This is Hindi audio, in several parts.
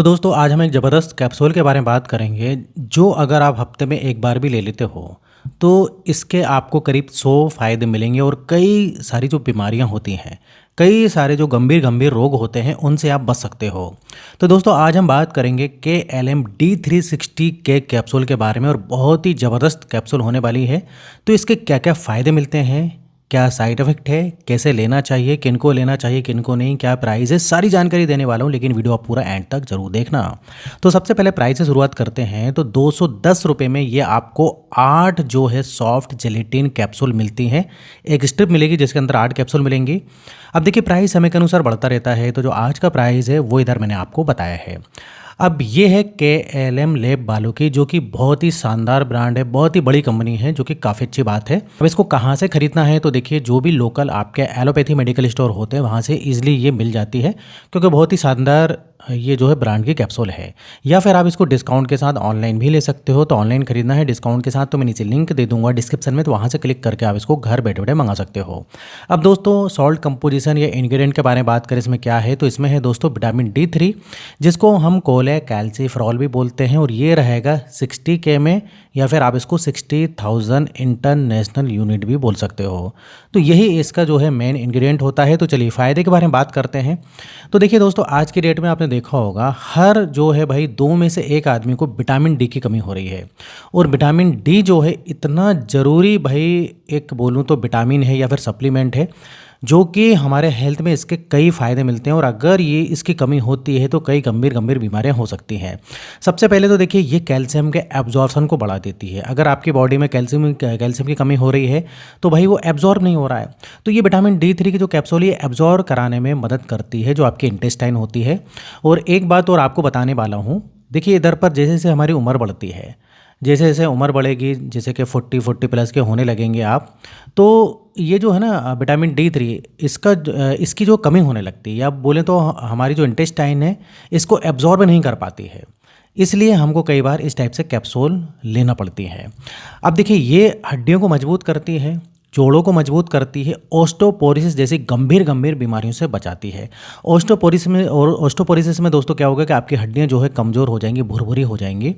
तो दोस्तों आज हम एक ज़बरदस्त कैप्सूल के बारे में बात करेंगे जो अगर आप हफ्ते में एक बार भी ले लेते हो तो इसके आपको करीब 100 फ़ायदे मिलेंगे और कई सारी जो बीमारियां होती हैं, कई सारे जो गंभीर गंभीर रोग होते हैं उनसे आप बच सकते हो। तो दोस्तों आज हम बात करेंगे KLM D360 के कैप्सूल के बारे में और बहुत ही ज़बरदस्त कैप्सूल होने वाली है। तो इसके क्या क्या फ़ायदे मिलते हैं, क्या साइड इफ़ेक्ट है, कैसे लेना चाहिए, किनको लेना चाहिए, किनको नहीं, क्या प्राइस है, सारी जानकारी देने वाला हूँ, लेकिन वीडियो आप पूरा एंड तक ज़रूर देखना। तो सबसे पहले प्राइस से शुरुआत करते हैं। तो 210 रुपये में ये आपको 8 जो है सॉफ्ट जेलेटिन कैप्सूल मिलती हैं। एक स्ट्रिप मिलेगी जिसके अंदर 8 कैप्सूल मिलेंगी। अब देखिए प्राइस समय के अनुसार बढ़ता रहता है, तो जो आज का प्राइस है वो इधर मैंने आपको बताया है। अब ये है KLM लैब वालों की, जो कि बहुत ही शानदार ब्रांड है, बहुत ही बड़ी कंपनी है, जो कि काफ़ी अच्छी बात है। अब इसको कहाँ से खरीदना है, तो देखिए जो भी लोकल आपके एलोपैथी मेडिकल स्टोर होते हैं वहाँ से ईजिली ये मिल जाती है, क्योंकि बहुत ही शानदार ये जो है ब्रांड की कैप्सूल है। या फिर आप इसको डिस्काउंट के साथ ऑनलाइन भी ले सकते हो। तो ऑनलाइन खरीदना है डिस्काउंट के साथ तो मैं नीचे लिंक दे दूंगा डिस्क्रिप्शन में, तो वहाँ से क्लिक करके आप इसको घर बैठे बैठे मंगा सकते हो। अब दोस्तों सॉल्ट कंपोजिशन या इंग्रेडिएंट के बारे में बात करें इसमें क्या है, तो इसमें है दोस्तों विटामिन D3, जिसको हम कोलेकैल्सिफेरॉल भी बोलते हैं, और ये रहेगा 60K में, या फिर आप इसको 60,000 इंटरनेशनल यूनिट भी बोल सकते हो। तो यही इसका जो है मेन इंग्रेडिएंट होता है। तो चलिए फ़ायदे के बारे में बात करते हैं। तो देखिए दोस्तों आज की डेट में आपने देखा होगा हर जो है भाई 2 में से 1 आदमी को विटामिन डी की कमी हो रही है। और विटामिन डी जो है इतना ज़रूरी भाई एक बोलूँ तो विटामिन है या फिर सप्लीमेंट है, जो कि हमारे हेल्थ में इसके कई फ़ायदे मिलते हैं, और अगर ये इसकी कमी होती है तो कई गंभीर गंभीर बीमारियां हो सकती हैं। सबसे पहले तो देखिए ये कैल्शियम के एब्जॉर्प्शन को बढ़ा देती है। अगर आपकी बॉडी में कैल्शियम की कमी हो रही है तो भाई वो एब्जॉर्ब नहीं हो रहा है, तो ये विटामिन D3 की जो कैप्सूल ये एब्जॉर्ब कराने में मदद करती है, जो आपकी इंटेस्टाइन होती है। और एक बात और आपको बताने वाला हूँ, देखिए इधर पर जैसे जैसे हमारी उम्र बढ़ती है, जैसे जैसे उम्र बढ़ेगी, जैसे कि 40 प्लस के होने लगेंगे आप, तो ये जो है ना विटामिन D3 इसकी जो कमी होने लगती है, या बोलें तो हमारी जो इंटेस्टाइन है इसको एब्जॉर्ब नहीं कर पाती है, इसलिए हमको कई बार इस टाइप से कैप्सूल लेना पड़ती है। अब देखिए ये हड्डियों को मजबूत करती है, जोड़ों को मजबूत करती है, ऑस्टोपोरोसिस जैसी गंभीर गंभीर बीमारियों से बचाती है। ऑस्टोपोरोसिस में दोस्तों क्या होगा कि आपकी हड्डियां जो है कमज़ोर हो जाएंगी, भुरभुरी हो जाएंगी,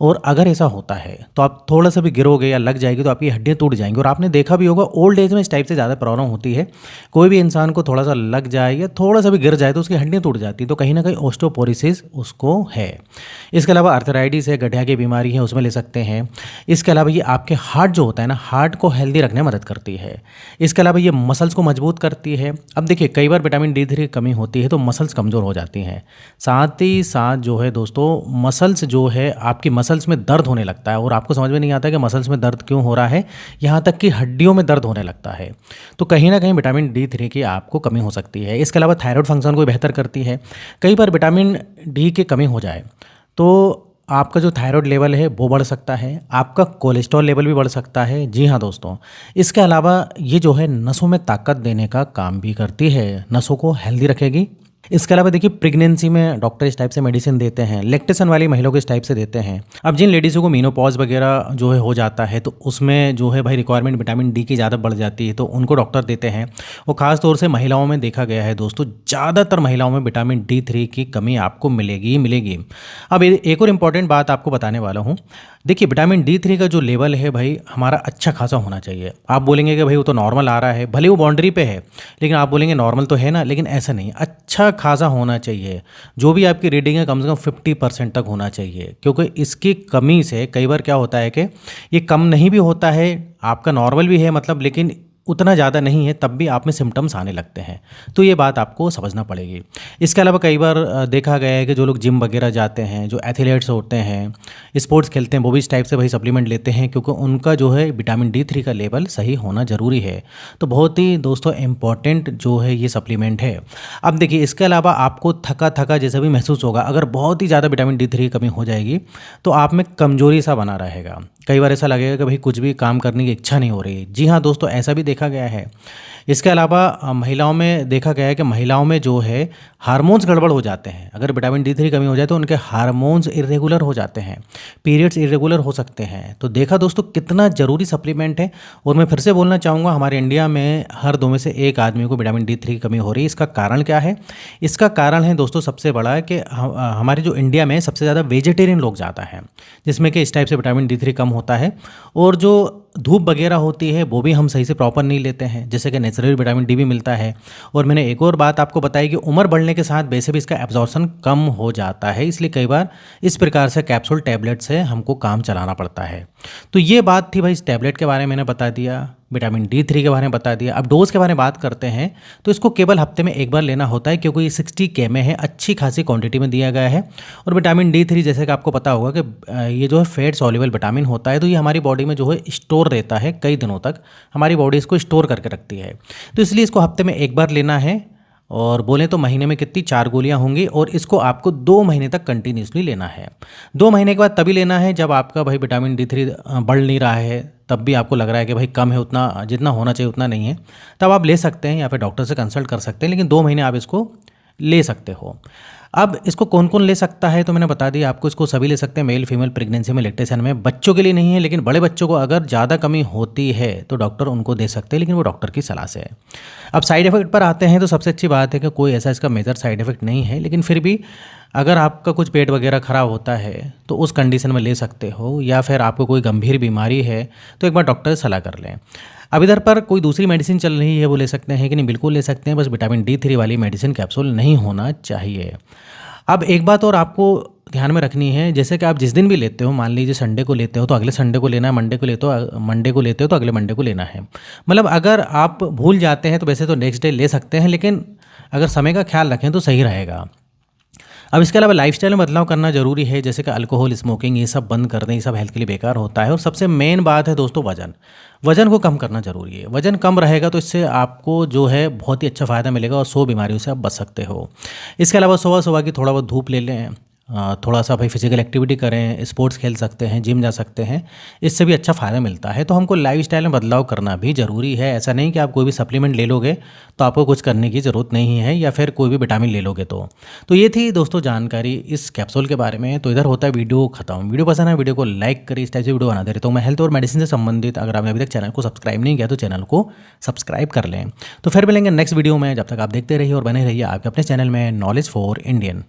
और अगर ऐसा होता है तो आप थोड़ा सा भी गिरोगे या लग जाएगी तो आपकी हड्डियां टूट जाएंगी। और आपने देखा भी होगा ओल्ड एज में इस टाइप से ज़्यादा प्रॉब्लम होती है। कोई भी इंसान को थोड़ा सा लग जाए या थोड़ा सा भी गिर जाए तो उसकी हड्डियां टूट जाती है, तो कहीं ना कहीं ऑस्टियोपोरोसिस उसको है। इसके अलावा आर्थराइटिस है, गठिया की बीमारी है, उसमें ले सकते हैं। इसके अलावा ये आपके हार्ट जो होता है ना, हार्ट को हेल्दी रखने में मदद करती है। इसके अलावा ये मसल्स को मजबूत करती है। अब देखिए कई बार विटामिन D3 की कमी होती है तो मसल्स कमज़ोर हो जाती हैं। साथ ही साथ जो है दोस्तों मसल्स जो है आपकी मसल्स में दर्द होने लगता है, और आपको समझ में नहीं आता कि मसल्स में दर्द क्यों हो रहा है, यहाँ तक कि हड्डियों में दर्द होने लगता है। तो कहीं ना कहीं विटामिन D3 की आपको कमी हो सकती है। इसके अलावा थायराइड फंक्शन को बेहतर करती है। कई बार विटामिन D की कमी हो जाए तो आपका जो थायराइड लेवल है वो बढ़ सकता है, आपका कोलेस्ट्रॉल लेवल भी बढ़ सकता है। जी हाँ दोस्तों, इसके अलावा ये जो है नसों में ताकत देने का काम भी करती है, नसों को हेल्दी रखेगी। इसके अलावा देखिए प्रेगनेंसी में डॉक्टर इस टाइप से मेडिसिन देते हैं, लैक्टेशन वाली महिलाओं को इस टाइप से देते हैं। अब जिन लेडीज़ों को मीनोपॉज वगैरह जो है हो जाता है तो उसमें जो है भाई रिक्वायरमेंट विटामिन D की ज़्यादा बढ़ जाती है, तो उनको डॉक्टर देते हैं। और ख़ास तौर से महिलाओं में देखा गया है दोस्तों, ज़्यादातर महिलाओं में विटामिन D3 की कमी आपको मिलेगी ही मिलेगी। अब एक और इम्पॉर्टेंट बात आपको बताने वाला हूँ। देखिए विटामिन D3 का जो लेवल है भाई हमारा अच्छा खासा होना चाहिए। आप बोलेंगे कि भाई वो तो नॉर्मल आ रहा है, भले वो बाउंड्री पे है, लेकिन आप बोलेंगे नॉर्मल तो है ना, लेकिन ऐसा नहीं, अच्छा खासा होना चाहिए। जो भी आपकी रीडिंग है कम से कम 50% तक होना चाहिए, क्योंकि इसकी कमी से कई बार क्या होता है कि ये कम नहीं भी होता है, आपका नॉर्मल भी है मतलब, लेकिन उतना ज़्यादा नहीं है, तब भी आप में सिम्टम्स आने लगते हैं। तो ये बात आपको समझना पड़ेगी। इसके अलावा कई बार देखा गया है कि जो लोग जिम वगैरह जाते हैं, जो एथलीट्स होते हैं, स्पोर्ट्स खेलते हैं, वो भी इस टाइप से भाई सप्लीमेंट लेते हैं, क्योंकि उनका जो है विटामिन D3 का लेवल सही होना ज़रूरी है। तो बहुत ही दोस्तों इम्पॉर्टेंट जो है ये सप्लीमेंट है। अब देखिए इसके अलावा आपको थका थका जैसा भी महसूस होगा, अगर बहुत ही ज़्यादा विटामिन D3 की कमी हो जाएगी तो आप में कमजोरी सा बना रहेगा। कई बार ऐसा लगेगा कि भाई कुछ भी काम करने की इच्छा नहीं हो रही। जी हाँ दोस्तों, ऐसा भी देखा गया है। इसके अलावा महिलाओं में देखा गया है कि महिलाओं में जो है हार्मोन्स गड़बड़ हो जाते हैं। अगर विटामिन डी थ्री कमी हो जाए तो उनके हार्मोन्स इरेगुलर हो जाते हैं, पीरियड्स इरेगुलर हो सकते हैं। तो देखा दोस्तों कितना ज़रूरी सप्लीमेंट है। और मैं फिर से बोलना चाहूँगा, हमारे इंडिया में हर 2 में से 1 आदमी को विटामिन डी थ्री की कमी हो रही है। इसका कारण क्या है? इसका कारण है दोस्तों सबसे बड़ा है कि हमारे जो इंडिया में सबसे ज़्यादा वेजिटेरियन लोग ज़्यादा हैं, जिसमें कि इस टाइप से विटामिन डी थ्री कम होता है। और जो धूप वगैरह होती है वो भी हम सही से प्रॉपर नहीं लेते हैं, जिससे कि नेचुरल विटामिन डी भी मिलता है। और मैंने एक और बात आपको बताई कि उम्र बढ़ने के साथ वैसे भी इसका एब्जॉर्प्शन कम हो जाता है, इसलिए कई बार इस प्रकार से कैप्सूल टैबलेट से हमको काम चलाना पड़ता है। तो ये बात थी भाई, इस टैबलेट के बारे में मैंने बता दिया, विटामिन डी थ्री के बारे में बता दिया। अब डोज़ के बारे में बात करते हैं। तो इसको केवल हफ्ते में 1 बार लेना होता है, क्योंकि ये 60 के में है, अच्छी खासी क्वांटिटी में दिया गया है। और विटामिन डी थ्री जैसे कि आपको पता होगा कि ये जो है फैट सॉल्युबल विटामिन होता है, तो ये हमारी बॉडी में जो है स्टोर रहता है, कई दिनों तक हमारी बॉडी इसको स्टोर करके रखती है। तो इसलिए इसको हफ्ते में 1 बार लेना है। और बोलें तो महीने में कितनी 4 गोलियां होंगी, और इसको आपको 2 महीने तक कंटिन्यूसली लेना है। 2 महीने के बाद तभी लेना है जब आपका भाई विटामिन डी थ्री बढ़ नहीं रहा है, तब भी आपको लग रहा है कि भाई कम है, उतना जितना होना चाहिए उतना नहीं है, तब आप ले सकते हैं या फिर डॉक्टर से कंसल्ट कर सकते हैं। लेकिन 2 महीने आप इसको ले सकते हो। अब इसको कौन कौन ले सकता है, तो मैंने बता दिया आपको, इसको सभी ले सकते हैं, मेल फीमेल प्रेगनेंसी में, लैक्टेशन में। बच्चों के लिए नहीं है, लेकिन बड़े बच्चों को अगर ज़्यादा कमी होती है तो डॉक्टर उनको दे सकते हैं, लेकिन वो डॉक्टर की सलाह से है। अब साइड इफेक्ट पर आते हैं, तो सबसे अच्छी बात है कि कोई ऐसा इसका मेजर साइड इफेक्ट नहीं है, लेकिन फिर भी अगर आपका कुछ पेट वगैरह ख़राब होता है तो उस कंडीशन में ले सकते हो, या फिर आपको कोई गंभीर बीमारी है तो एक बार डॉक्टर से सलाह कर लें। अब इधर पर कोई दूसरी मेडिसिन चल रही है, वो ले सकते हैं कि नहीं? बिल्कुल ले सकते हैं, बस विटामिन डी थ्री वाली मेडिसिन कैप्सूल नहीं होना चाहिए। अब एक बात और आपको ध्यान में रखनी है, जैसे कि आप जिस दिन भी लेते हो, मान लीजिए संडे को लेते हो तो अगले संडे को लेना है, मंडे को लेते हो तो अगले मंडे को लेना है। मतलब अगर आप भूल जाते हैं तो वैसे तो नेक्स्ट डे ले सकते हैं, लेकिन अगर समय का ख्याल रखें तो सही रहेगा। अब इसके अलावा लाइफस्टाइल में बदलाव करना जरूरी है, जैसे कि अल्कोहल, स्मोकिंग, ये सब बंद कर दें, ये सब हेल्थ के लिए बेकार होता है। और सबसे मेन बात है दोस्तों वजन को कम करना जरूरी है। वजन कम रहेगा तो इससे आपको जो है बहुत ही अच्छा फ़ायदा मिलेगा और 100 बीमारियों से आप बच सकते हो। इसके अलावा सुबह सुबह की थोड़ा बहुत धूप ले लें, थोड़ा सा भाई फिजिकल एक्टिविटी करें, स्पोर्ट्स खेल सकते हैं, जिम जा सकते हैं, इससे भी अच्छा फ़ायदा मिलता है। तो हमको लाइफस्टाइल में बदलाव करना भी ज़रूरी है। ऐसा नहीं कि आप कोई भी सप्लीमेंट ले लोगे तो आपको कुछ करने की ज़रूरत नहीं है, या फिर कोई भी विटामिन ले लोगे तो ये थी दोस्तों जानकारी इस कैप्सूल के बारे में। तो इधर होता है वीडियो खत्म। वीडियो पसंद है वीडियो को लाइक करिए, इस टाइप से वीडियो बना दे रहे तो मैं हेल्थ और मेडिसिन से संबंधित, अगर आपने अभी तक चैनल को सब्सक्राइब नहीं किया तो चैनल को सब्सक्राइब कर लें। तो फिर मिलेंगे नेक्स्ट वीडियो में, जब तक आप देखते रहिए और बने रहिए आपके अपने चैनल में नॉलेज फॉर इंडियन।